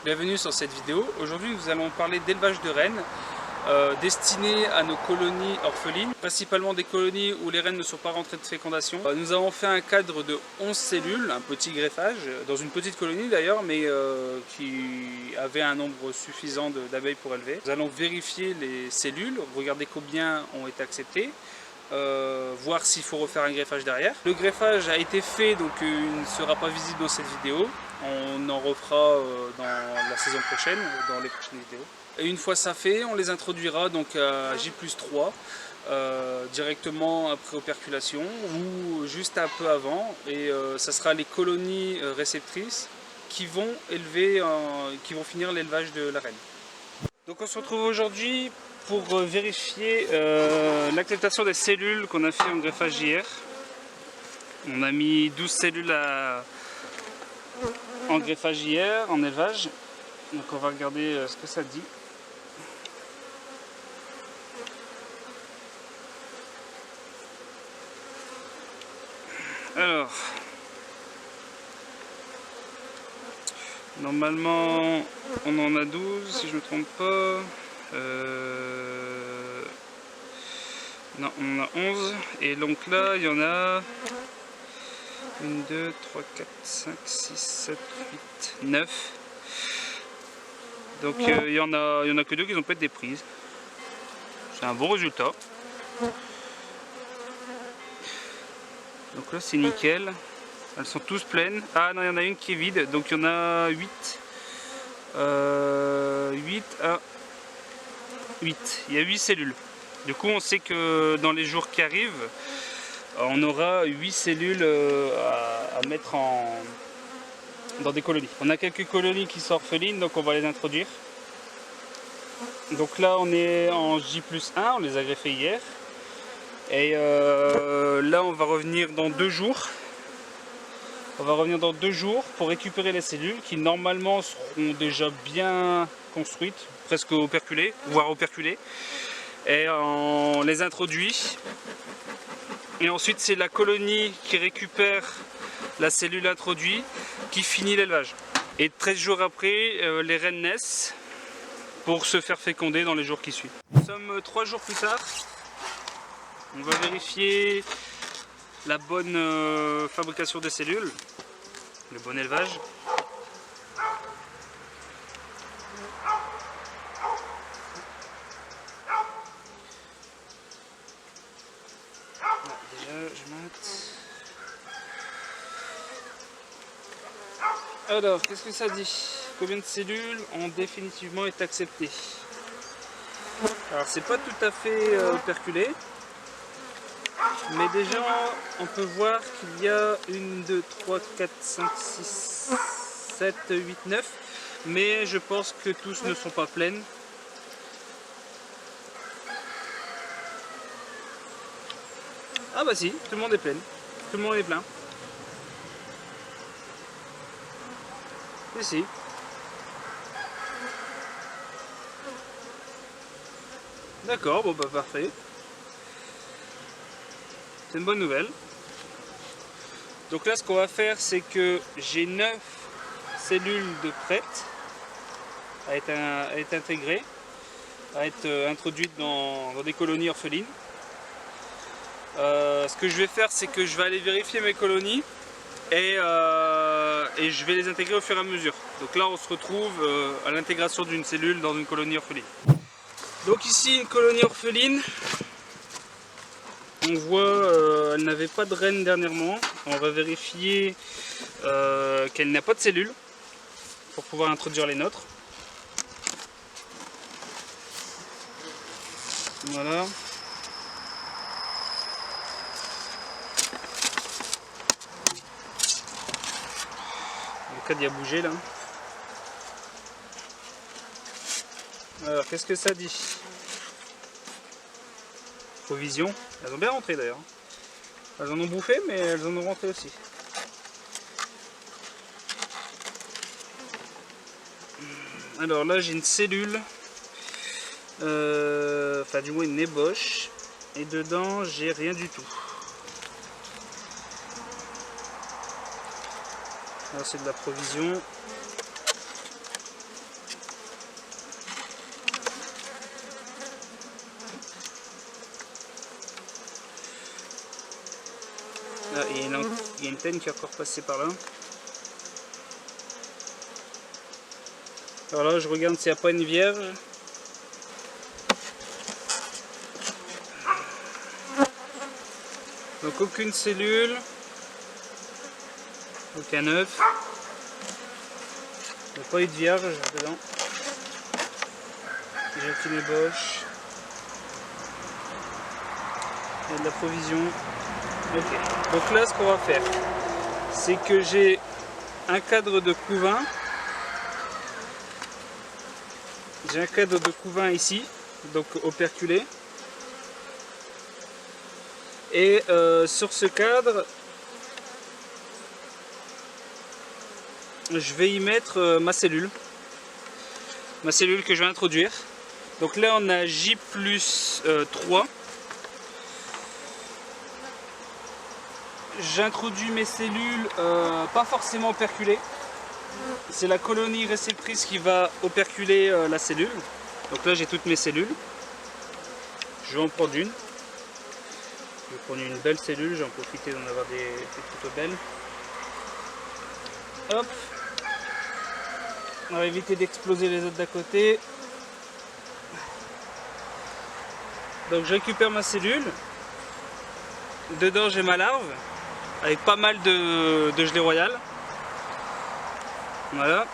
Bienvenue sur cette vidéo. Aujourd'hui nous allons parler d'élevage de rennes destiné à nos colonies orphelines, principalement des colonies où les rennes ne sont pas rentrées de fécondation. Nous avons fait un cadre de 11 cellules, un petit greffage, dans une petite colonie d'ailleurs, mais qui avait un nombre suffisant d'abeilles pour élever. Nous allons vérifier les cellules, regarder combien ont été acceptées, voir s'il faut refaire un greffage derrière. Le greffage a été fait, donc il ne sera pas visible dans cette vidéo. On en refera dans la saison prochaine, dans les prochaines vidéos. Et une fois ça fait, on les introduira donc à J+3 directement après operculation ou juste un peu avant. Et ça sera les colonies réceptrices qui vont élever, qui vont finir l'élevage de la reine. Donc on se retrouve aujourd'hui pour vérifier l'acceptation des cellules qu'on a fait en greffage hier. On a mis 12 cellules en greffage hier, en élevage. Donc on va regarder ce que ça dit. Alors, normalement on en a 12 si je ne me trompe pas. Non, on en a 11. Et donc là, il y en a 1, 2, 3, 4, 5, 6, 7, 8, 9. Donc il y en a que 2 qui n'ont pas été prises. C'est un bon résultat. Donc là c'est nickel. Elles sont tous pleines. Ah non, il y en a une qui est vide. Donc il y en a 8. 8 à 8. Il y a 8 cellules. Du coup on sait que dans les jours qui arrivent, on aura 8 cellules à mettre dans des colonies. On a quelques colonies qui sont orphelines, donc on va les introduire. Donc là on est en J+1, on les a greffées hier. Et là on va revenir dans 2 jours. On va revenir dans 2 jours pour récupérer les cellules qui normalement seront déjà bien construites, presque operculées, voire operculées. Et on les introduit. Et ensuite c'est la colonie qui récupère la cellule introduite qui finit l'élevage. Et 13 jours après, les rennes naissent pour se faire féconder dans les jours qui suivent. Nous sommes 3 jours plus tard. On va vérifier la bonne fabrication des cellules, le bon élevage. Alors, qu'est-ce que ça dit? Combien de cellules ont définitivement été acceptées? Alors, c'est pas tout à fait operculé, mais déjà, on peut voir qu'il y a 1, 2, 3, 4, 5, 6, 7, 8, 9, mais je pense que tous ne sont pas pleines. Ah bah si, tout le monde est plein. Tout le monde est plein. Ici. D'accord, bon bah parfait. C'est une bonne nouvelle. Donc là ce qu'on va faire, c'est que j'ai 9 cellules de prêtes à être intégrées, à être introduites dans des colonies orphelines. Ce que je vais faire, c'est que je vais aller vérifier mes colonies et je vais les intégrer au fur et à mesure. Donc là on se retrouve à l'intégration d'une cellule dans une colonie orpheline. Donc ici une colonie orpheline, on voit elle n'avait pas de reine dernièrement. On va vérifier qu'elle n'a pas de cellule pour pouvoir introduire les nôtres. Voilà. Le cadre y a bougé là. Alors qu'est-ce que ça dit? Provision. Elles ont bien rentré d'ailleurs. Elles en ont bouffé mais elles en ont rentré aussi. Alors là j'ai une cellule. Enfin du moins une ébauche. Et dedans j'ai rien du tout. Là c'est de la provision. Ah, et il y a une teigne qui est encore passée par là. Alors là, je regarde s'il n'y a pas une vierge. Donc aucune cellule. Aucun œuf. Il n'y a pas eu de vierge dedans. J'ai une ébauche. Il y a de la provision. Ok. Donc là, ce qu'on va faire, c'est que j'ai un cadre de couvain. J'ai un cadre de couvain ici, donc operculé. Et sur ce cadre, je vais y mettre ma cellule que je vais introduire. Donc là on a J plus 3. J'introduis mes cellules pas forcément operculées. C'est la colonie réceptrice qui va operculer la cellule. Donc là j'ai toutes mes cellules. Je vais en prendre une. Je vais prendre une belle cellule, je vais en profiter d'en avoir des plutôt belles. Hop. On va éviter d'exploser les autres d'à côté. Donc je récupère ma cellule. Dedans j'ai ma larve avec pas mal de gelée royale. Voilà.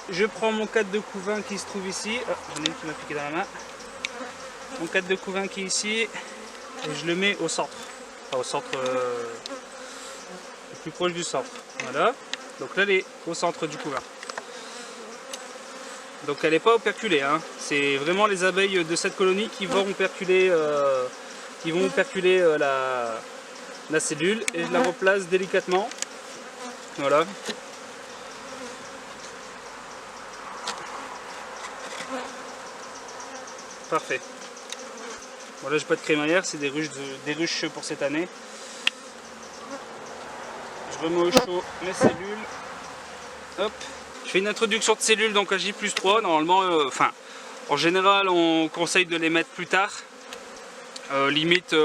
Je prends mon cadre de couvain qui se trouve ici. Oh, j'en ai une qui m'a piqué dans la main. Mon cadre de couvain qui est ici. Et je le mets au centre. Enfin, au centre le plus proche du centre. Voilà. Donc là elle est au centre du couvain. Donc elle n'est pas operculée, hein. C'est vraiment les abeilles de cette colonie qui vont operculer, la cellule, et je la replace délicatement. Voilà. Parfait. Voilà, j'ai pas de crémaillère, c'est des ruches pour cette année. Je remets au chaud mes cellules. Hop. Je fais une introduction de cellules donc à J+3. Normalement, en général, on conseille de les mettre plus tard, limite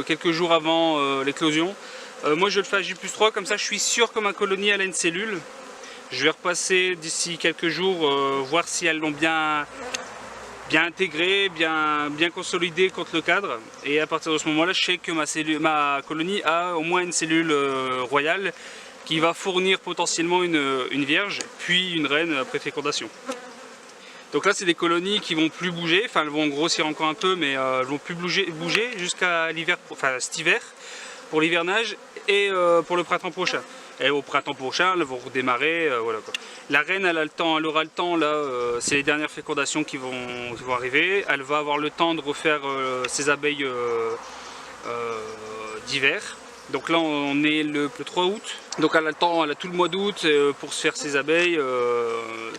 quelques jours avant l'éclosion. Moi, je le fais à J+3, comme ça, je suis sûr que ma colonie elle a une cellule. Je vais repasser d'ici quelques jours, voir si elles l'ont bien intégré, bien consolidé contre le cadre. Et à partir de ce moment-là, je sais que ma colonie a au moins une cellule royale qui va fournir potentiellement une vierge, puis une reine après fécondation. Donc là, c'est des colonies qui vont plus bouger, enfin elles vont grossir encore un peu, mais elles vont plus bouger jusqu'à l'hiver, enfin cet hiver pour l'hivernage et pour le printemps prochain. Et au printemps prochain, elles vont redémarrer, voilà quoi. La reine, elle aura le temps, là, c'est les dernières fécondations qui vont arriver. Elle va avoir le temps de refaire ses abeilles d'hiver. Donc là, on est le 3 août. Donc elle a le temps, elle a tout le mois d'août pour se faire ses abeilles.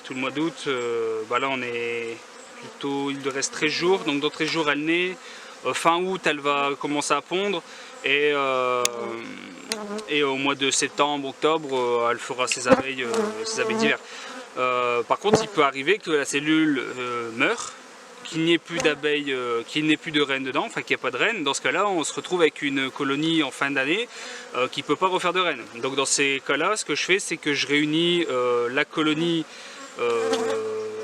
Tout le mois d'août, là on est plutôt, il lui reste 13 jours. Donc dans 13 jours, elle naît. Fin août, elle va commencer à pondre. Et au mois de septembre, octobre, elle fera ses abeilles d'hiver. Par contre, il peut arriver que la cellule meure, qu'il n'y ait plus d'abeilles, qu'il n'y ait plus de reines dedans, enfin qu'il n'y ait pas de reines. Dans ce cas-là, on se retrouve avec une colonie en fin d'année qui ne peut pas refaire de reines. Donc dans ces cas-là, ce que je fais, c'est que je réunis la colonie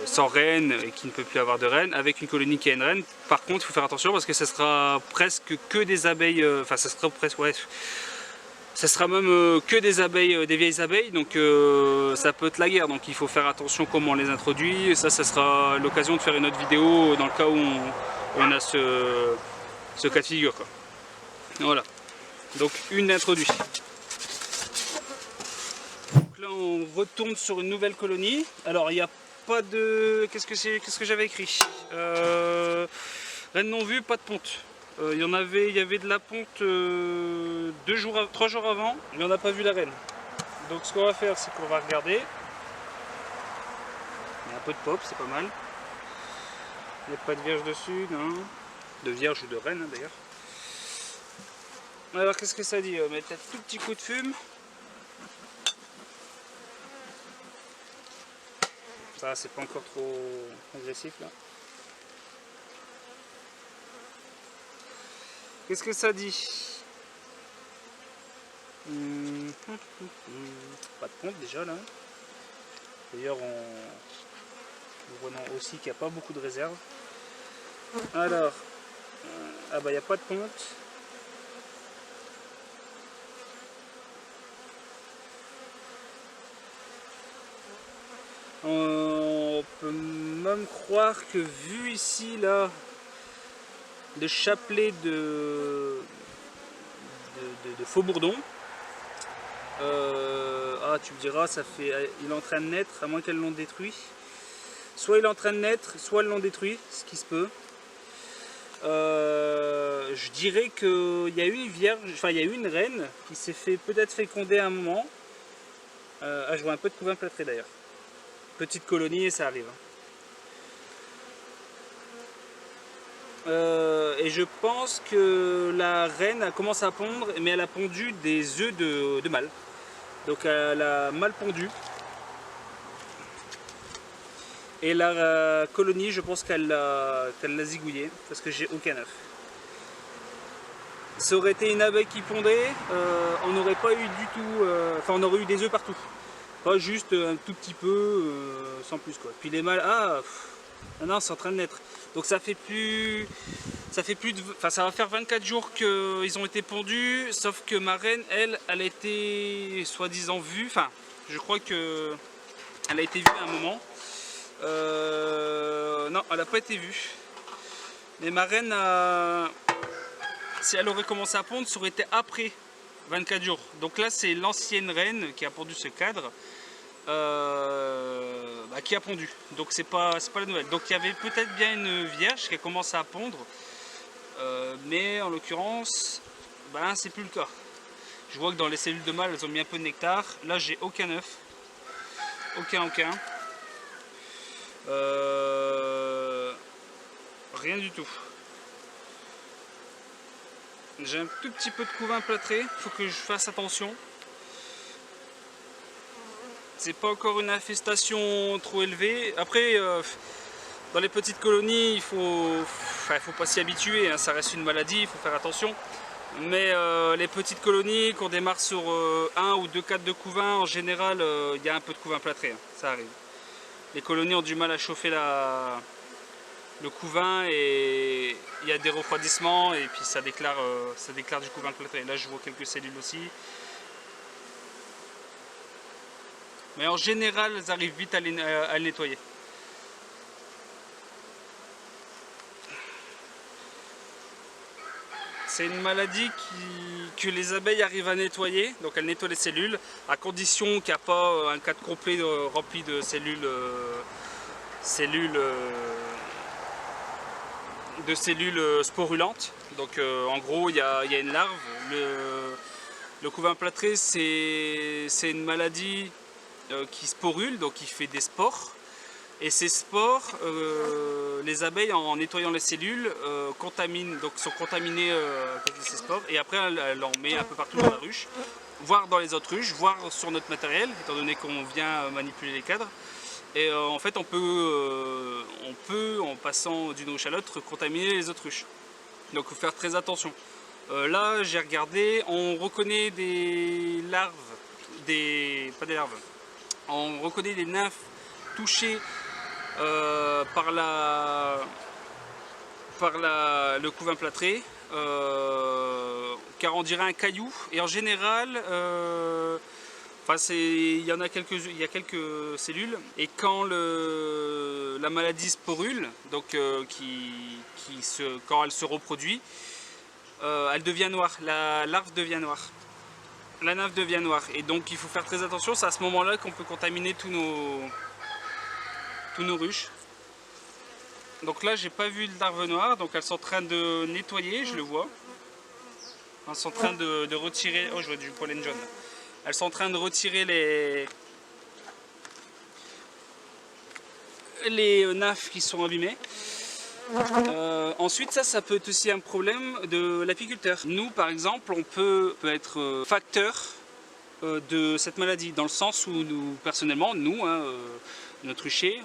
sans reine et qui ne peut plus avoir de reine avec une colonie qui a une reine. Par contre, il faut faire attention parce que ce sera presque que des abeilles, enfin ça sera presque, ouais, ça sera même que des abeilles, des vieilles abeilles, donc ça peut être la guerre, donc il faut faire attention comment on les introduit. Et ça sera l'occasion de faire une autre vidéo dans le cas où on a ce cas de figure, quoi. Voilà, donc une introduite. Donc là on retourne sur une nouvelle colonie. Alors il n'y a pas de... Qu'est-ce que j'avais écrit, reine non vue, pas de ponte. Il y avait de la ponte 3 jours avant, mais on n'a pas vu la reine. Donc ce qu'on va faire, c'est qu'on va regarder. Il y a un peu de pop, c'est pas mal. Il n'y a pas de vierge dessus, non. De vierge ou de reine, hein, d'ailleurs. Alors qu'est-ce que ça dit? On va mettre un tout petit coup de fume. Ça, c'est pas encore trop agressif là. Qu'est-ce que ça dit? Pas de ponte déjà là. D'ailleurs, nous voyons aussi qu'il n'y a pas beaucoup de réserve. Alors, ah bah il n'y a pas de ponte. On peut même croire que vu ici là, le chapelet de Faux-Bourdon, ah tu me diras, ça fait, il est en train de naître, à moins qu'elles l'ont détruit. Soit il est en train de naître, soit elles l'ont détruit, ce qui se peut. Je dirais qu'il y a eu une vierge, enfin il y a eu une reine qui s'est fait peut-être féconder à un moment. Ah, je vois un peu de couvain plâtré d'ailleurs. Petite colonie et ça arrive. Et je pense que la reine a commencé à pondre, mais elle a pondu des œufs de mâle. Donc elle a mal pondu. Et la colonie, je pense qu'elle l'a zigouillé, parce que j'ai aucun œuf. Ça aurait été une abeille qui pondait, on n'aurait pas eu du tout, enfin on aurait eu des œufs partout. Pas juste un tout petit peu, sans plus quoi. Puis les mâles, non, c'est en train de naître. Donc ça fait plus de, enfin ça va faire 24 jours qu'ils ont été pondus, sauf que ma reine, elle a été soi-disant vue, enfin je crois que elle a été vue à un moment. Non, elle n'a pas été vue. Mais ma reine, si elle aurait commencé à pondre, ça aurait été après 24 jours. Donc là, c'est l'ancienne reine qui a pondu ce cadre, qui a pondu. Donc c'est pas la nouvelle. Donc il y avait peut-être bien une vierge qui a commencé à pondre, mais en l'occurrence, c'est plus le cas. Je vois que dans les cellules de mâle, elles ont mis un peu de nectar. Là, j'ai aucun œuf, aucun. Rien du tout. J'ai un tout petit peu de couvain plâtré, il faut que je fasse attention. C'est pas encore une infestation trop élevée. Après, dans les petites colonies, il faut pas s'y habituer, hein. Ça reste une maladie, il faut faire attention. Mais les petites colonies, qu'on démarre sur 1 ou 2 cadres de couvain, en général, il y a un peu de couvain plâtré, hein. Ça arrive. Les colonies ont du mal à chauffer le couvain et il y a des refroidissements et puis ça déclare du couvain plâtré. Là je vois quelques cellules aussi. Mais en général elles arrivent vite à le nettoyer. C'est une maladie que les abeilles arrivent à nettoyer, donc elles nettoient les cellules, à condition qu'il n'y a pas un cadre complet rempli de cellules sporulentes. Donc en gros il y a une larve. Le couvain plâtré c'est une maladie qui sporule, donc qui fait des spores. Et ces spores, les abeilles en nettoyant les cellules sont contaminées à cause de ces spores. Et après elle en met un peu partout dans la ruche, voire dans les autres ruches, voire sur notre matériel, étant donné qu'on vient manipuler les cadres. Et en fait on peut en passant d'une ruche à l'autre contaminer les autres ruches. Donc il faut faire très attention. Là j'ai regardé, on reconnaît des larves, pas des larves, on reconnaît des nymphes touchées par le couvain plâtré, car on dirait un caillou. Et en général, il y a quelques cellules, et quand la maladie sporule, donc quand elle se reproduit, elle devient noire, la larve devient noire. La nymphe devient noire, et donc il faut faire très attention. C'est à ce moment-là qu'on peut contaminer tous nos ruches. Donc là j'ai pas vu de larve noire, donc elles sont en train de nettoyer, je le vois. Elles sont en train de retirer, oh je vois du pollen jaune. Elles sont en train de retirer les nymphes qui sont abîmées. Ensuite ça peut être aussi un problème de l'apiculteur. Nous par exemple on peut être facteur de cette maladie, dans le sens où nous personnellement, notre rucher,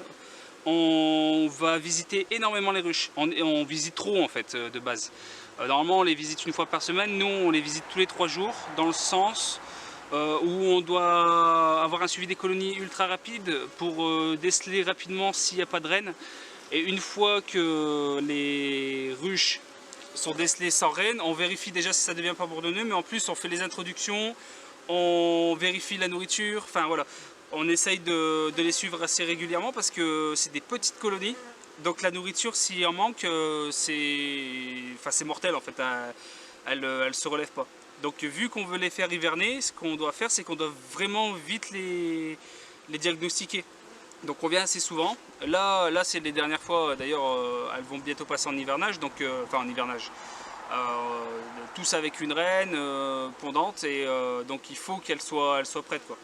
on va visiter énormément les ruches. On visite trop en fait de base. Normalement on les visite une fois par semaine, nous on les visite tous les 3 jours dans le sens où on doit avoir un suivi des colonies ultra rapide pour déceler rapidement s'il n'y a pas de reine. Et une fois que les ruches sont décelées sans reine, on vérifie déjà si ça devient pas bourdonneux, mais en plus on fait les introductions, on vérifie la nourriture, enfin voilà. On essaye de les suivre assez régulièrement parce que c'est des petites colonies. Donc la nourriture, s'il en manque, c'est mortel en fait. Elle se relève pas. Donc vu qu'on veut les faire hiverner, ce qu'on doit faire, c'est qu'on doit vraiment vite les diagnostiquer. Donc on vient assez souvent. Là c'est les dernières fois, d'ailleurs elles vont bientôt passer en hivernage, donc, enfin en hivernage. Tous avec une reine pondante et donc il faut qu'elle soit prête quoi.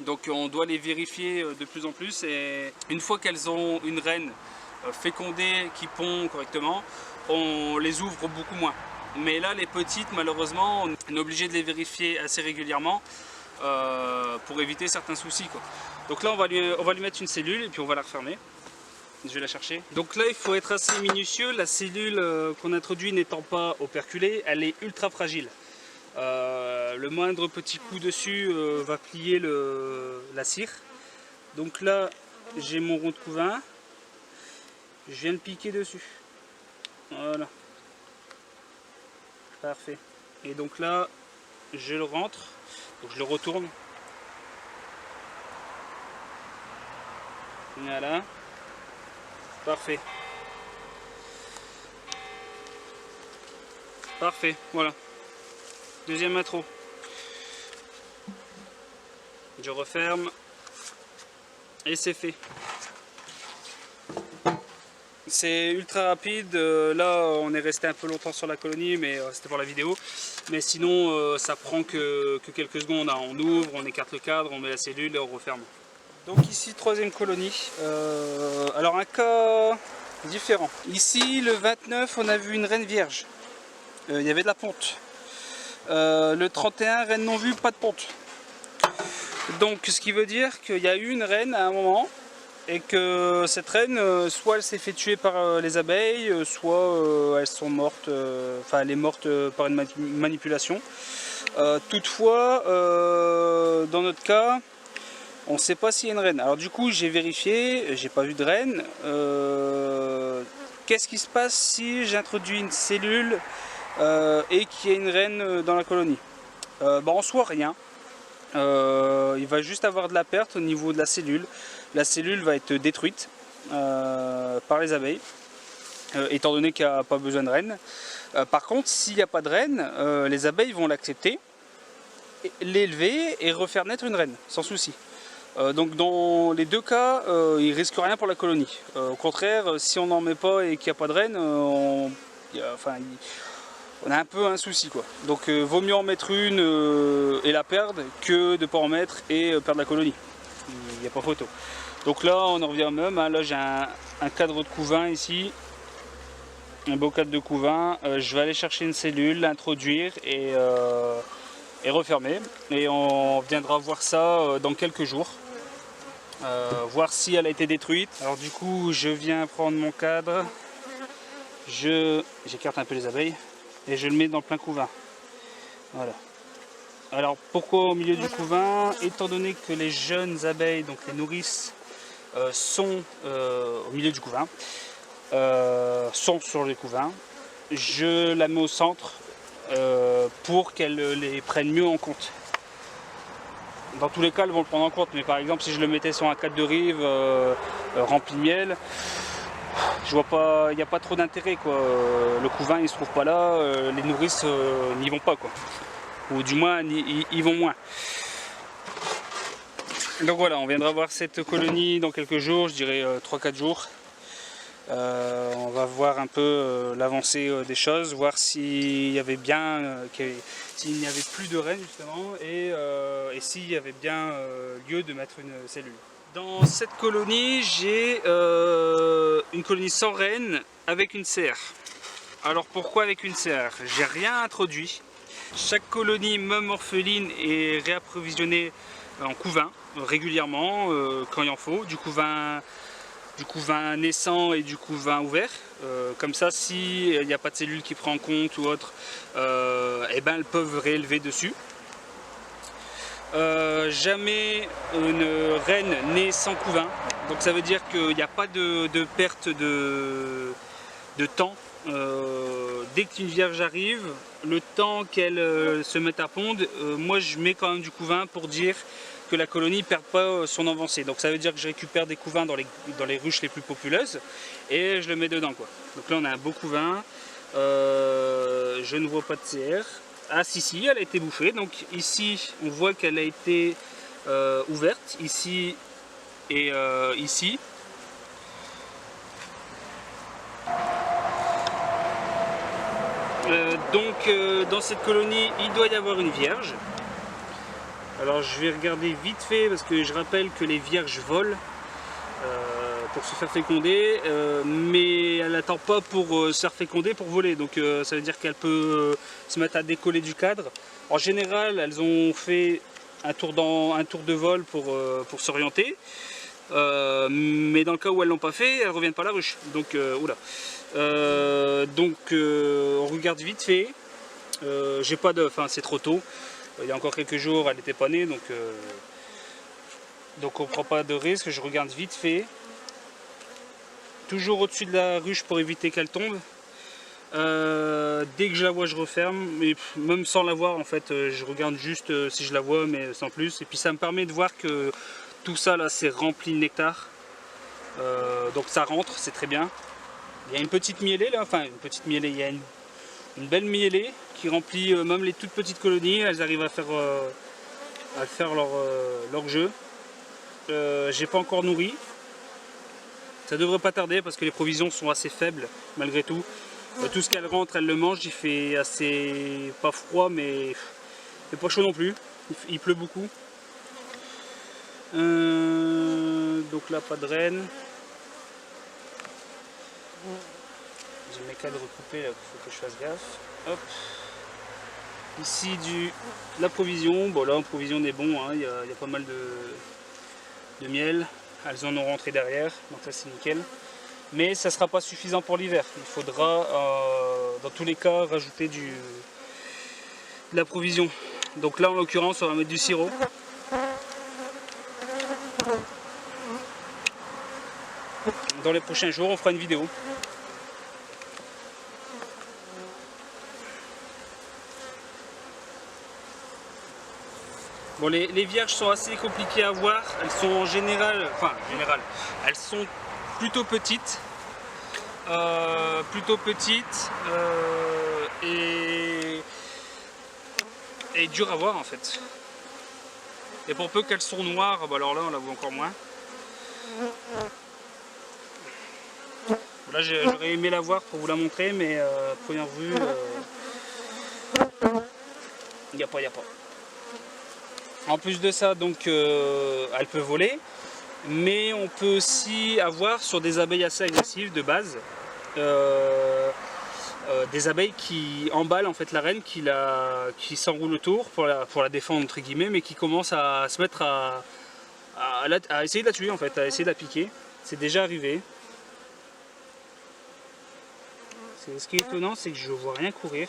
Donc on doit les vérifier de plus en plus et une fois qu'elles ont une reine fécondée qui pond correctement, on les ouvre beaucoup moins. Mais là les petites malheureusement on est obligé de les vérifier assez régulièrement pour éviter certains soucis quoi. Donc là on va lui mettre une cellule et puis on va la refermer. Je vais la chercher. Donc là il faut être assez minutieux, la cellule qu'on introduit n'étant pas operculée, elle est ultra fragile. Le moindre petit coup dessus va plier la cire. Donc là j'ai mon rond de couvain, je viens de piquer dessus, voilà, parfait. Et donc là je le rentre, donc je le retourne, voilà, parfait, parfait, voilà. Deuxième intro. Je referme et c'est fait. C'est ultra rapide. Là, on est resté un peu longtemps sur la colonie, mais c'était pour la vidéo. Mais sinon, ça prend que quelques secondes. On ouvre, on écarte le cadre, on met la cellule et on referme. Donc ici, troisième colonie. Alors un cas différent. Ici, le 29, on a vu une reine vierge. Il y avait de la ponte. Le 31, reine non vue, pas de ponte. Donc ce qui veut dire qu'il y a eu une reine à un moment et que cette reine, soit elle s'est fait tuer par les abeilles, soit elles sont mortes, enfin elle est morte par une manipulation. Toutefois, dans notre cas, on ne sait pas s'il y a une reine. Alors du coup j'ai vérifié, j'ai pas vu de reine. Qu'est-ce qui se passe si j'introduis une cellule et qu'il y a une reine dans la colonie? En soi rien. Il va juste avoir de la perte au niveau de la cellule. La cellule va être détruite par les abeilles, étant donné qu'il n'y a pas besoin de reine. Par contre, s'il n'y a pas de reine, les abeilles vont l'accepter, l'élever et refaire naître une reine, sans souci. Donc dans les deux cas, il ne risque rien pour la colonie. Au contraire, si on n'en met pas et qu'il n'y a pas de reine, on a un peu un souci quoi. Donc vaut mieux en mettre une et la perdre que de ne pas en mettre et perdre la colonie. Il n'y a pas photo. Donc là on en revient au même, hein. Là j'ai un cadre de couvain ici. Un beau cadre de couvain. Je vais aller chercher une cellule, l'introduire et refermer. Et on viendra voir ça dans quelques jours. Voir si elle a été détruite. Alors du coup je viens prendre mon cadre. J'écarte un peu les abeilles. Et je le mets dans le plein couvain. Voilà. Alors pourquoi au milieu du couvain? Étant donné que les jeunes abeilles, donc les nourrices, sont au milieu du couvain, sont sur les couvains, je la mets au centre pour qu'elles les prennent mieux en compte. Dans tous les cas, elles vont le prendre en compte, mais par exemple si je le mettais sur un cadre de rive rempli de miel, je vois pas, il n'y a pas trop d'intérêt quoi. Le couvain il se trouve pas là, les nourrices n'y vont pas quoi. Ou du moins ils vont moins. Donc voilà, on viendra voir cette colonie dans quelques jours, je dirais 3-4 jours. On va voir un peu l'avancée des choses, voir s'il y avait bien, s'il n'y avait plus de reine justement et s'il y avait bien lieu de mettre une cellule. Dans cette colonie, j'ai une colonie sans reine avec une serre. Alors pourquoi avec une serre? J'ai rien introduit. Chaque colonie, même orpheline, est réapprovisionnée en couvain régulièrement quand il en faut. Du couvain du couvain naissant et du couvain ouvert. Comme ça, s'il n'y a pas de cellule qui prend en compte ou autre, eh ben, elles peuvent réélever dessus. Jamais une reine naît sans couvain, donc ça veut dire qu'il n'y a pas de perte de temps. Dès qu'une vierge arrive, le temps qu'elle se mette à pondre, moi je mets quand même du couvain pour dire que la colonie ne perd pas son avancée. Donc ça veut dire que je récupère des couvains dans les ruches les plus populeuses et je le mets dedans, quoi. Donc là on a un beau couvain, je ne vois pas de CR. Ah si, elle a été bouffée, donc ici on voit qu'elle a été ouverte, ici et ici. Dans cette colonie il doit y avoir une vierge. Alors je vais regarder vite fait parce que je rappelle que les vierges volent pour se faire féconder, mais elle n'attend pas pour se faire féconder pour voler, donc ça veut dire qu'elle peut se mettre à décoller du cadre. En général elles ont fait un tour de vol pour s'orienter, mais dans le cas où elles l'ont pas fait, elles reviennent pas à la ruche, donc oula. On regarde vite fait. J'ai pas de, enfin c'est trop tôt. Il y a encore quelques jours, elle n'était pas née, donc on prend pas de risque. Je regarde vite fait. Toujours au-dessus de la ruche pour éviter qu'elle tombe. Dès que je la vois, je referme. Et même sans la voir, en fait, je regarde juste si je la vois, mais sans plus. Et puis ça me permet de voir que tout ça là, c'est rempli de nectar. Donc ça rentre, c'est très bien. Il y a une petite mielée là, enfin une petite mielée, il y a une belle mielée qui remplit même les toutes petites colonies. Elles arrivent à faire leur jeu. J'ai pas encore nourri. Ça devrait pas tarder parce que les provisions sont assez faibles malgré tout. Tout ce qu'elle rentre, elle le mange. Il fait assez, pas froid, mais c'est pas chaud non plus. Il pleut beaucoup. Donc là, pas de reine. J'ai mes cadres coupés là, il faut que je fasse gaffe. Hop. Ici la provision. Bon là en provision on est bon, hein. Il y a pas mal de miel. Elles en ont rentré derrière, donc ça c'est nickel. Mais ça ne sera pas suffisant pour l'hiver. Il faudra dans tous les cas rajouter de la provision. Donc là en l'occurrence on va mettre du sirop. Dans les prochains jours on fera une vidéo. Bon, les vierges sont assez compliquées à voir. Elles sont en général, elles sont plutôt petites. Et dures à voir en fait. Et pour peu qu'elles sont noires, bah alors là on la voit encore moins. Là j'aurais aimé la voir pour vous la montrer, mais première vue, il n'y a pas. En plus de ça, donc, elle peut voler, mais on peut aussi avoir sur des abeilles assez agressives de base, des abeilles qui emballent en fait la reine, qui s'enroulent autour pour la défendre entre guillemets, mais qui commencent à se mettre à essayer de la tuer en fait, à essayer de la piquer. C'est déjà arrivé. Ce qui est étonnant, c'est que je vois rien courir.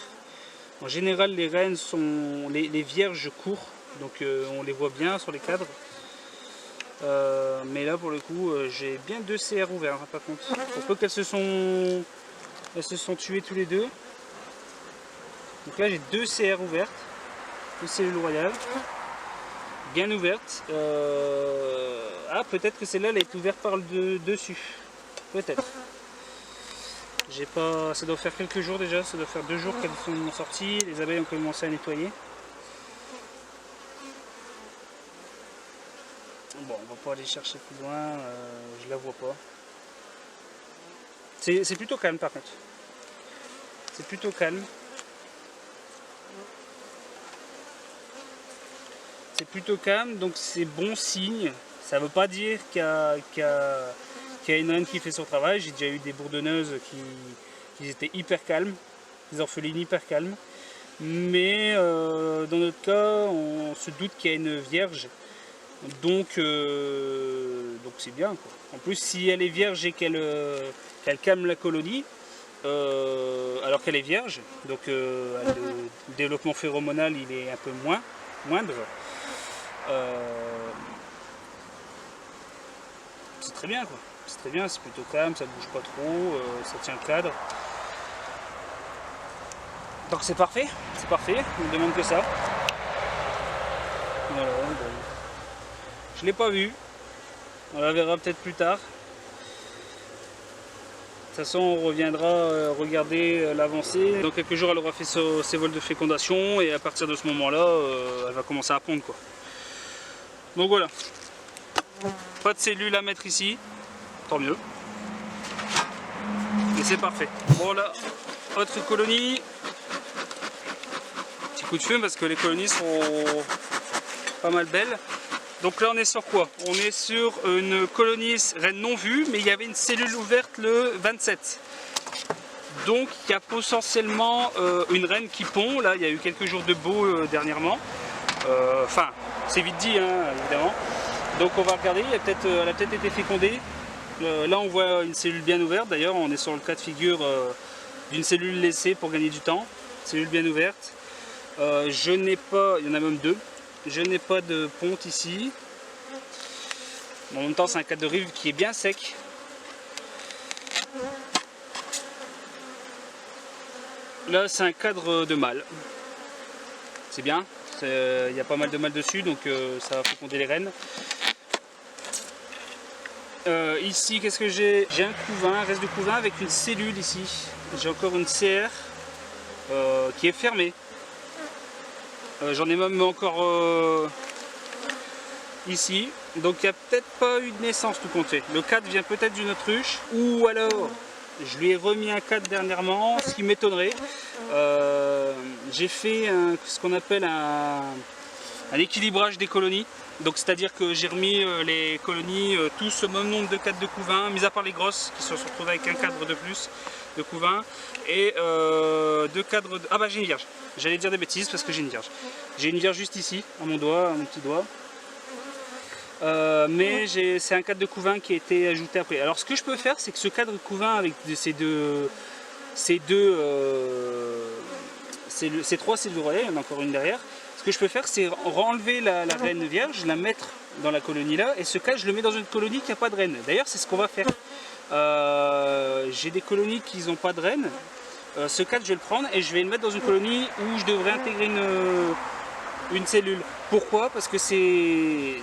En général, les reines sont, les vierges courent. Donc on les voit bien sur les cadres. Mais là pour le coup j'ai bien 2 CR ouverts hein, par contre. Pour peu qu'elles se sont tuées tous les deux. Donc là j'ai 2 CR ouvertes. 2 cellules royales. Bien ouvertes. Ah peut-être que celle-là elle est ouverte par le dessus. Peut-être. J'ai pas. Ça doit faire quelques jours déjà, ça doit faire 2 jours qu'elles sont sorties. Les abeilles ont commencé à nettoyer. Bon, on va pas aller chercher plus loin, je la vois pas. C'est plutôt calme par contre. C'est plutôt calme. C'est plutôt calme, donc c'est bon signe. Ça veut pas dire qu'il y a une reine qui fait son travail. J'ai déjà eu des bourdonneuses qui étaient hyper calmes, des orphelines hyper calmes. Mais dans notre cas, on se doute qu'il y a une vierge. Donc donc c'est bien, quoi. En plus, si elle est vierge et qu'elle calme la colonie, alors qu'elle est vierge, donc le développement phéromonal il est un peu moindre. C'est très bien, quoi. C'est très bien, c'est plutôt calme, ça bouge pas trop, ça tient le cadre. Donc c'est parfait, on ne demande que ça. Voilà, bon. Je l'ai pas vu, on la verra peut-être plus tard. De toute façon, on reviendra regarder l'avancée. Dans quelques jours, elle aura fait ses vols de fécondation et à partir de ce moment-là, elle va commencer à pondre, quoi. Donc voilà, pas de cellules à mettre ici, tant mieux. Et c'est parfait. Bon là, autre colonie. Petit coup de feu parce que les colonies sont pas mal belles. Donc là on est sur quoi? On est sur une colonie reine non vue, mais il y avait une cellule ouverte le 27. Donc il y a potentiellement une reine qui pond. Là il y a eu quelques jours de beau dernièrement. Enfin, c'est vite dit, hein, évidemment. Donc on va regarder, elle a peut-être été fécondée. Là on voit une cellule bien ouverte. D'ailleurs on est sur le cas de figure d'une cellule laissée pour gagner du temps. Cellule bien ouverte. Je n'ai pas, il y en a même deux. Je n'ai pas de ponte ici. En même temps, c'est un cadre de rive qui est bien sec. Là, c'est un cadre de mâle. C'est bien. Il y a pas mal de mâles dessus, donc ça va féconder les reines. Ici, qu'est-ce que j'ai? J'ai un couvain, un reste de couvain avec une cellule ici. J'ai encore une CR qui est fermée. J'en ai même encore ici, donc il n'y a peut-être pas eu de naissance tout compte fait. Le cadre vient peut-être d'une autruche, ou alors je lui ai remis un cadre dernièrement, ce qui m'étonnerait. J'ai fait ce qu'on appelle un équilibrage des colonies, donc c'est-à-dire que j'ai remis les colonies tous au même nombre de cadres de couvain, mis à part les grosses qui se sont retrouvées avec un cadre de plus de couvain et deux cadres de... Ah bah j'ai une vierge, j'allais dire des bêtises parce que j'ai une vierge. J'ai une vierge juste ici, à mon doigt, à mon petit doigt. Mais c'est un cadre de couvain qui a été ajouté après. Alors ce que je peux faire, c'est que ce cadre de couvain avec ces trois cellules relais, il y en a encore une derrière. Ce que je peux faire, c'est enlever la reine vierge, la mettre dans la colonie là, et ce cadre je le mets dans une colonie qui n'a pas de reine. D'ailleurs c'est ce qu'on va faire. J'ai des colonies qui n'ont pas de reine. Ce cadre je vais le prendre et je vais le mettre dans une colonie où je devrais intégrer une cellule. Pourquoi? Parce que ces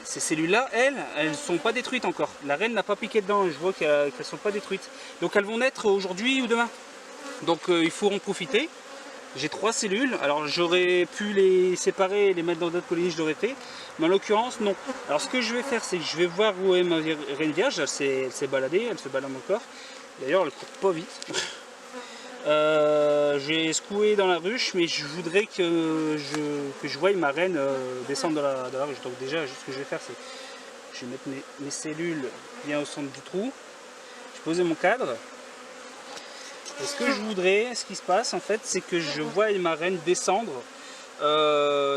cellules là, elles ne sont pas détruites encore. La reine n'a pas piqué dedans, je vois qu'elles ne sont pas détruites. Donc elles vont naître aujourd'hui ou demain. Donc il faut en profiter. J'ai trois cellules, alors j'aurais pu les séparer et les mettre dans d'autres colonies, je l'aurais fait. Mais en l'occurrence, non. Alors ce que je vais faire, c'est que je vais voir où est ma reine vierge. Elle s'est baladée, elle se balade encore. D'ailleurs, elle court pas vite. J'ai secoué dans la ruche, mais je voudrais que je voie ma reine descendre dans la ruche. Donc déjà, ce que je vais faire, c'est que je vais mettre mes cellules bien au centre du trou. Je vais poser mon cadre. Et ce que je voudrais, ce qui se passe en fait, c'est que je voie ma reine descendre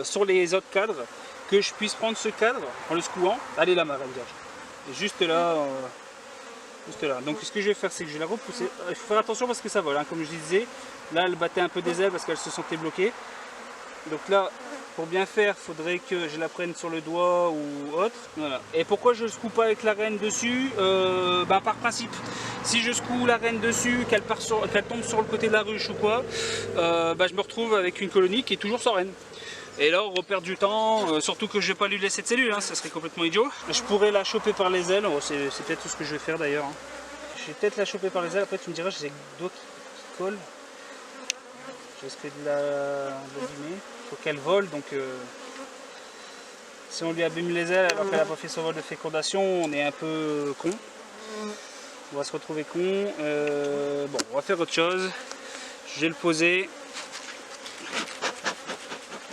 sur les autres cadres, que je puisse prendre ce cadre en le secouant. Elle est là ma reine vierge. Et juste là. Donc ce que je vais faire, c'est que je vais la repousser. Il faut faire attention parce que ça vole, hein, comme je disais. Là elle battait un peu des ailes parce qu'elle se sentait bloquée. Donc là, pour bien faire, il faudrait que je la prenne sur le doigt ou autre. Voilà. Et pourquoi je ne secoue pas avec la reine dessus? Par principe, si je secoue la reine dessus, qu'elle tombe sur le côté de la ruche ou quoi, je me retrouve avec une colonie qui est toujours sans reine. Et là on perd du temps, surtout que je ne vais pas lui laisser de cellule, hein, ça serait complètement idiot. Je pourrais la choper par les ailes, c'est peut-être tout ce que je vais faire d'ailleurs. Hein. Je vais peut-être la choper par les ailes, après tu me diras, j'ai le doigt qui colle. Je risque de l'abîmer. Il faut qu'elle vole, donc si on lui abîme les ailes alors qu'elle n'a pas fait son vol de fécondation, on est un peu con. On va se retrouver con. Bon, on va faire autre chose. Je vais le poser.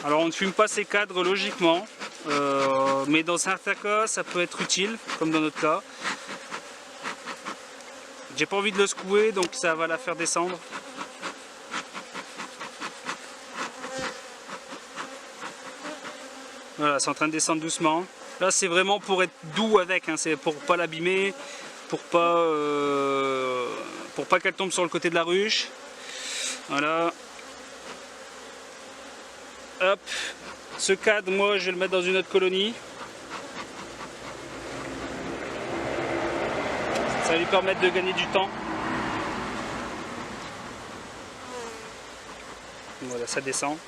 Alors on ne fume pas ces cadres logiquement, mais dans certains cas ça peut être utile, comme dans notre cas. J'ai pas envie de le secouer, donc ça va la faire descendre. Voilà, c'est en train de descendre doucement. Là c'est vraiment pour être doux avec, hein. C'est pour pas l'abîmer, pour pas qu'elle tombe sur le côté de la ruche. Voilà. Hop. Ce cadre, moi je vais le mettre dans une autre colonie. Ça va lui permettre de gagner du temps. Voilà, ça descend.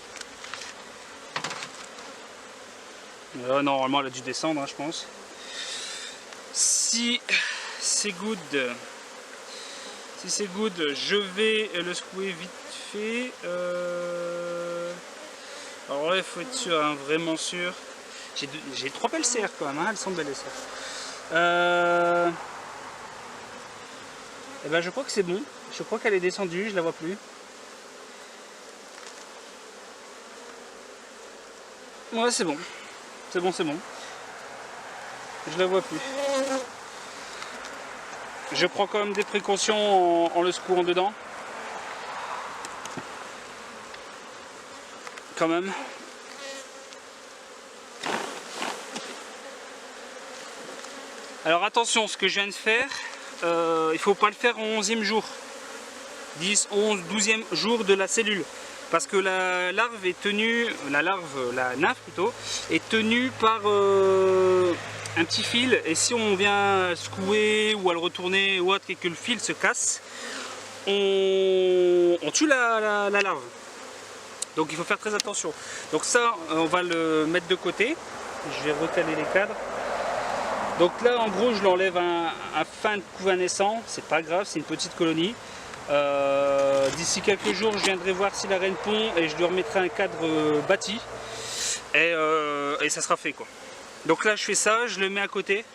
Là, normalement elle a dû descendre, hein, je pense. Si c'est good, je vais le secouer vite fait. Alors là il faut être sûr, hein, vraiment sûr. J'ai 3 belles serres quand même, hein, elles sont belles les serres. Et ben je crois que c'est bon. Je crois qu'elle est descendue, je la vois plus. Ouais, c'est bon. C'est bon, c'est bon. Je la vois plus. Je prends quand même des précautions en le secouant dedans. Quand même. Alors attention, ce que je viens de faire, il ne faut pas le faire au 11e jour. 10, 11, 12e jour de la cellule. Parce que la larve est tenue, la nymphe plutôt, est tenue par un petit fil. Et si on vient secouer ou à le retourner ou autre et que le fil se casse, on tue la larve. Donc il faut faire très attention. Donc ça, on va le mettre de côté. Je vais recaler les cadres. Donc là, en gros, je l'enlève un fin de couvain naissant. C'est pas grave, c'est une petite colonie. D'ici quelques jours je viendrai voir si la reine pond et je lui remettrai un cadre bâti et ça sera fait quoi. Donc là je fais ça, je le mets à côté,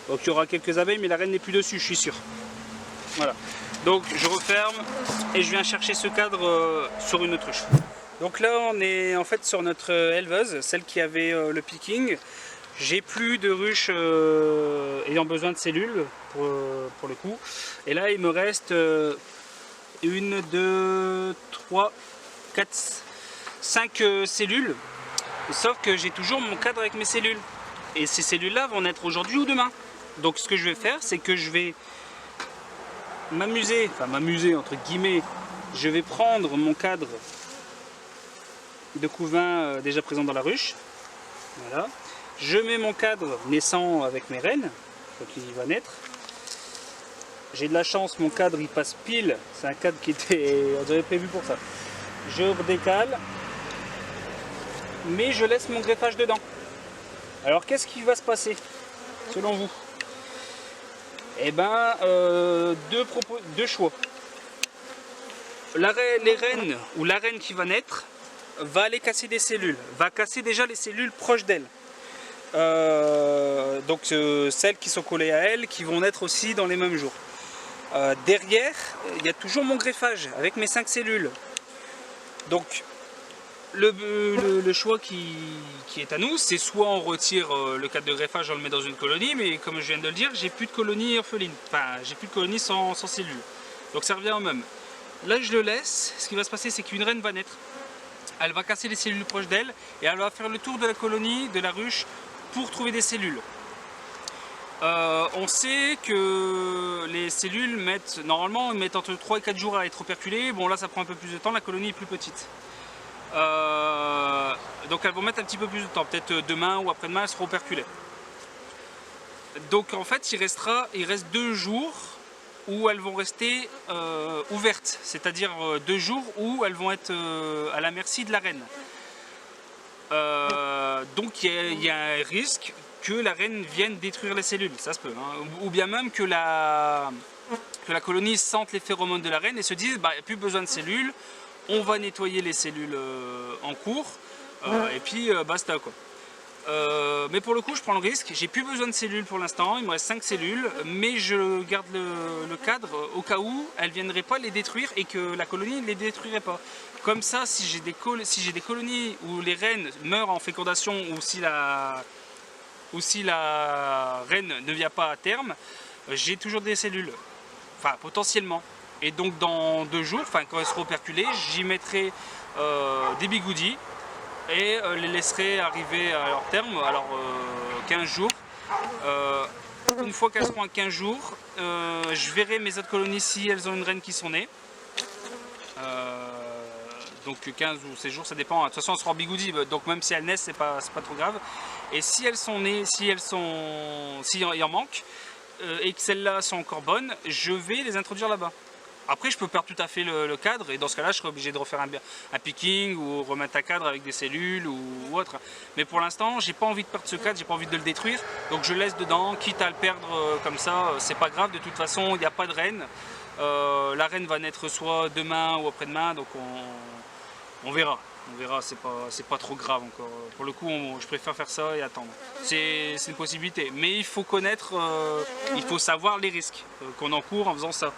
donc il y aura quelques abeilles mais la reine n'est plus dessus, je suis sûr. Voilà, donc je referme et je viens chercher ce cadre sur une autre ruche. Donc là on est en fait sur notre éleveuse, celle qui avait le picking. J'ai plus de ruches ayant besoin de cellules pour le coup. Et là il me reste 1, 2, 3, 4, 5 cellules. Sauf que j'ai toujours mon cadre avec mes cellules. Et ces cellules-là vont naître aujourd'hui ou demain. Donc ce que je vais faire, c'est que je vais m'amuser, enfin m'amuser entre guillemets. Je vais prendre mon cadre de couvain déjà présent dans la ruche. Voilà. Je mets mon cadre naissant avec mes reines, donc il va naître. J'ai de la chance, mon cadre il passe pile, c'est un cadre qui était, on dirait, prévu pour ça. Je redécale, mais je laisse mon greffage dedans. Alors qu'est-ce qui va se passer, selon vous? Eh ben, deux choix. Les reines, ou la reine qui va naître, va aller casser des cellules, va casser déjà les cellules proches d'elle. Donc celles qui sont collées à elle, qui vont naître aussi dans les mêmes jours. Derrière, il y a toujours mon greffage avec mes 5 cellules. Donc le choix qui est à nous, c'est soit on retire le cadre de greffage, on le met dans une colonie, mais comme je viens de le dire, j'ai plus de colonie orpheline, enfin j'ai plus de colonie sans cellules. Donc ça revient au même. Là je le laisse, ce qui va se passer c'est qu'une reine va naître, elle va casser les cellules proches d'elle et elle va faire le tour de la colonie, de la ruche, pour trouver des cellules. On sait que les cellules normalement mettent entre 3 et 4 jours à être operculées. Bon là ça prend un peu plus de temps, la colonie est plus petite. Donc elles vont mettre un petit peu plus de temps, peut-être demain ou après-demain elles seront operculées. Donc en fait il reste 2 jours où elles vont rester ouvertes, c'est-à-dire 2 jours où elles vont être à la merci de la reine. Donc il y a un risque que la reine vienne détruire les cellules, ça se peut, hein. Ou bien même que la colonie sente les phéromones de la reine et se dise bah, il n'y a plus besoin de cellules, on va nettoyer les cellules en cours et puis basta quoi. Mais pour le coup je prends le risque, j'ai plus besoin de cellules pour l'instant, il me reste 5 cellules, mais je garde le cadre au cas où elles ne viendraient pas les détruire et que la colonie ne les détruirait pas. Comme ça, si j'ai des colonies où les reines meurent en fécondation ou si la reine ne vient pas à terme, j'ai toujours des cellules, enfin potentiellement. Et donc dans 2 jours, enfin quand elles seront operculées, j'y mettrai des bigoudis et les laisserai arriver à leur terme. Alors 15 jours. Une fois qu'elles seront à 15 jours, je verrai mes autres colonies si elles ont une reine qui sont nées. Donc 15 ou 16 jours, ça dépend. De toute façon, elles seront en bigoudi, donc même si elles naissent, c'est pas trop grave. Et si elles sont nées, s'il en manque, et que celles-là sont encore bonnes, je vais les introduire là-bas. Après, je peux perdre tout à fait le cadre, et dans ce cas-là, je serai obligé de refaire un picking ou remettre un cadre avec des cellules ou autre. Mais pour l'instant, j'ai pas envie de perdre ce cadre, j'ai pas envie de le détruire, donc je laisse dedans, quitte à le perdre comme ça, c'est pas grave. De toute façon, il n'y a pas de reine. La reine va naître soit demain ou après-demain, donc on verra. On verra, c'est pas trop grave encore. Pour le coup, je préfère faire ça et attendre. C'est une possibilité. Mais il faut connaître, il faut savoir les risques qu'on encourt en faisant ça.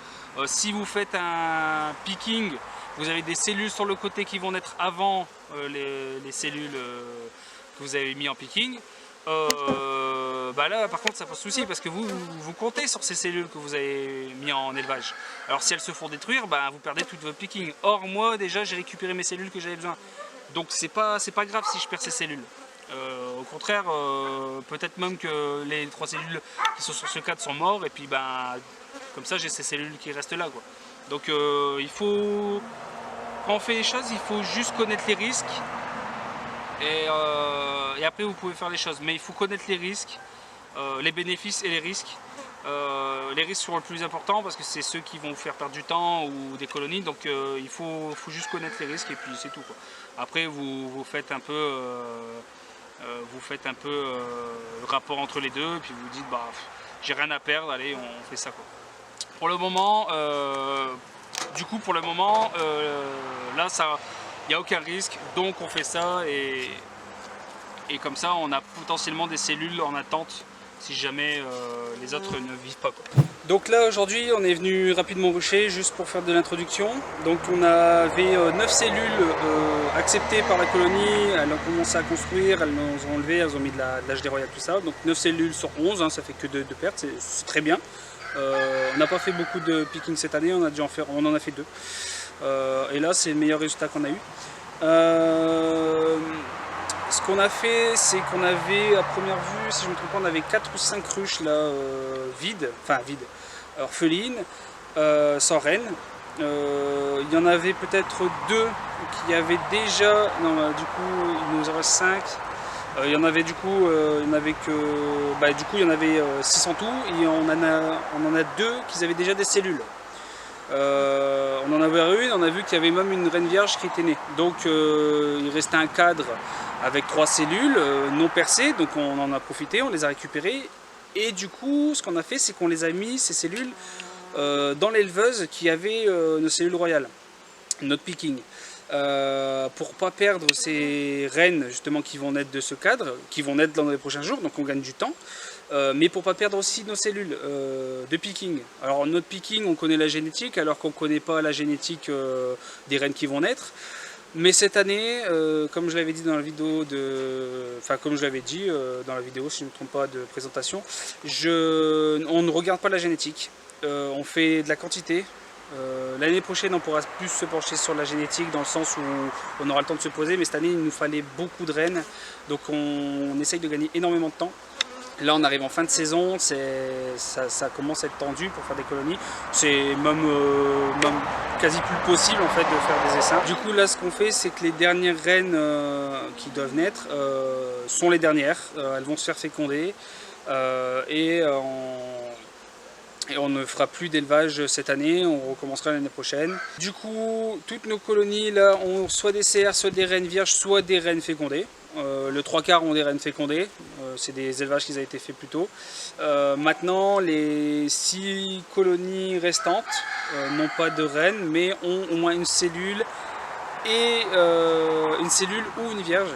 Si vous faites un picking, vous avez des cellules sur le côté qui vont naître avant les cellules que vous avez mis en picking. Bah là par contre ça pose souci parce que vous comptez sur ces cellules que vous avez mis en élevage. Alors si elles se font détruire, bah, vous perdez tout votre picking. Or moi déjà j'ai récupéré mes cellules que j'avais besoin. Donc c'est pas grave si je perds ces cellules. Au contraire, peut-être même que les 3 cellules qui sont sur ce cadre sont morts et puis ben comme ça j'ai ces cellules qui restent là quoi. Donc il faut, quand on fait les choses, il faut juste connaître les risques. Et après vous pouvez faire les choses, mais il faut connaître les risques, les bénéfices et les risques. Les risques sont le plus important parce que c'est ceux qui vont vous faire perdre du temps ou des colonies, donc il faut juste connaître les risques et puis c'est tout quoi. Après vous faites un peu, le rapport entre les deux et puis vous dites bah j'ai rien à perdre, allez on fait ça quoi. Pour le moment, là ça. Il n'y a aucun risque, donc on fait ça et comme ça on a potentiellement des cellules en attente si jamais les autres ne vivent pas quoi. Donc là aujourd'hui on est venu rapidement rucher juste pour faire de l'introduction. Donc on avait 9 cellules acceptées par la colonie, elles ont commencé à construire, elles nous ont enlevé, elles ont mis de l'HD Royal tout ça. Donc 9 cellules sur 11, hein, ça fait que 2 pertes, c'est très bien. On n'a pas fait beaucoup de picking cette année, on en a fait 2. Et là c'est le meilleur résultat qu'on a eu. Ce qu'on a fait, c'est qu'on avait à première vue, si je ne me trompe pas, on avait 4 ou 5 ruches là vides, orphelines, sans reine. Il y en avait peut-être 2 qui avaient déjà, non du coup il nous en reste 5. Il y en avait du coup, il y en avait 6 en tout et on en a 2 qui avaient déjà des cellules. On en avait une, on a vu qu'il y avait même une reine vierge qui était née. Donc il restait un cadre avec 3 cellules non percées, donc on en a profité, on les a récupérées. Et du coup, ce qu'on a fait, c'est qu'on les a mis, ces cellules, dans l'éleveuse qui avait nos cellules royales, notre picking. Pour pas perdre ces reines justement qui vont naître de ce cadre, qui vont naître dans les prochains jours, donc on gagne du temps. Mais pour pas perdre aussi nos cellules de picking. Alors notre picking, on connaît la génétique, alors qu'on ne connaît pas la génétique des reines qui vont naître. Mais cette année, comme je l'avais dit dans la vidéo dans la vidéo, si je ne me trompe pas, de présentation, on ne regarde pas la génétique, on fait de la quantité. L'année prochaine on pourra plus se pencher sur la génétique dans le sens où on aura le temps de se poser, mais cette année il nous fallait beaucoup de reines, donc on essaye de gagner énormément de temps. Là on arrive en fin de saison, ça commence à être tendu pour faire des colonies, c'est même quasi plus possible en fait de faire des essaims. Du coup là ce qu'on fait, c'est que les dernières reines qui doivent naître sont les dernières, elles vont se faire féconder et on ne fera plus d'élevage cette année, on recommencera l'année prochaine. Du coup, toutes nos colonies là ont soit des CR, soit des reines vierges, soit des reines fécondées. Le 3/4 ont des reines fécondées, c'est des élevages qui ont été faits plus tôt. Maintenant, les 6 colonies restantes n'ont pas de reines, mais ont au moins une cellule ou une vierge.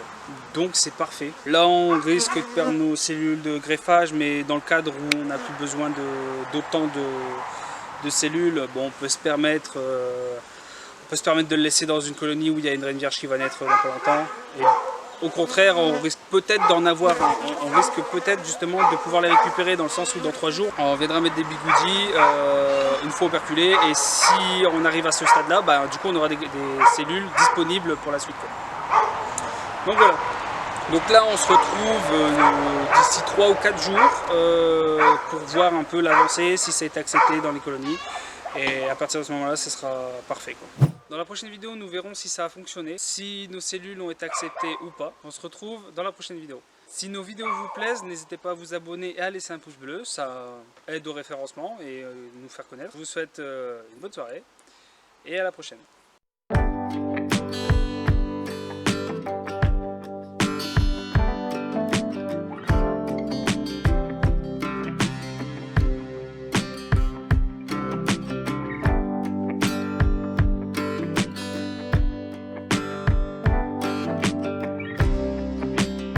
Donc c'est parfait. Là on risque de perdre nos cellules de greffage, mais dans le cadre où on n'a plus besoin d'autant de cellules, bon, on peut se permettre de le laisser dans une colonie où il y a une reine vierge qui va naître dans pas longtemps. Et au contraire, on risque peut-être d'en avoir, on risque peut-être justement de pouvoir les récupérer dans le sens où dans 3 jours, on viendra mettre des bigoudis une fois operculés, et si on arrive à ce stade-là, bah, du coup on aura des cellules disponibles pour la suite, quoi. Donc voilà. Donc là on se retrouve d'ici 3 ou 4 jours pour voir un peu l'avancée, si ça a été accepté dans les colonies. Et à partir de ce moment-là, ce sera parfait, quoi. Dans la prochaine vidéo, nous verrons si ça a fonctionné, si nos cellules ont été acceptées ou pas. On se retrouve dans la prochaine vidéo. Si nos vidéos vous plaisent, n'hésitez pas à vous abonner et à laisser un pouce bleu. Ça aide au référencement et nous faire connaître. Je vous souhaite une bonne soirée et à la prochaine.